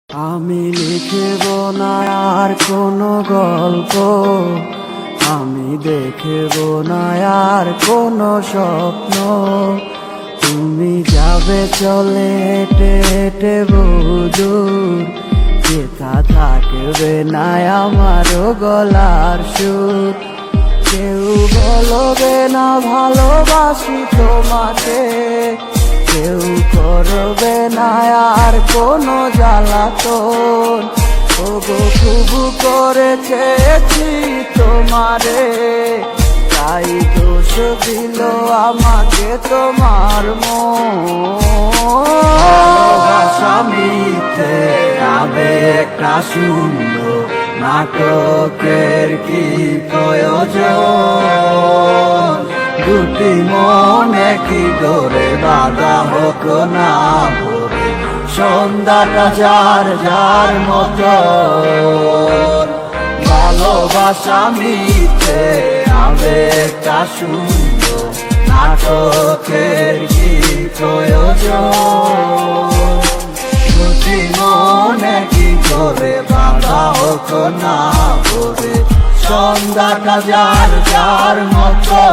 আমি লিখব না আর কোনো গল্প, আমি দেখব না আর কোনো স্বপ্ন। তুমি যাবে চলে হেঁটে হেঁটে বহুদূর, যেথা থাকবে না আমারও গলার সুর। কেউ বলবে না ভালোবাসি তোমাকে, কেউ করবে না আর কোনো জ্বালাতন। ওগো খুব করে চেয়েছি তোমারে, তাই দোষ দিল আমাকে তোমার মন। ভালোবাসা মিথ্যে আবেগটা সুন্দর, নাটকের কি প্রয়োজন? দুটি মনে কি করে বাধা হোক না ভরে, সন্ধ্যাটা যার যার মতো। ভালোবাসা মিথ্যে আবেগটা সুন্দর, নাটকের কি প্রয়োজন? দুটি মনে কি করে বাধা হোক না ভরে, সন্ধ্যাটা যার যার মতো।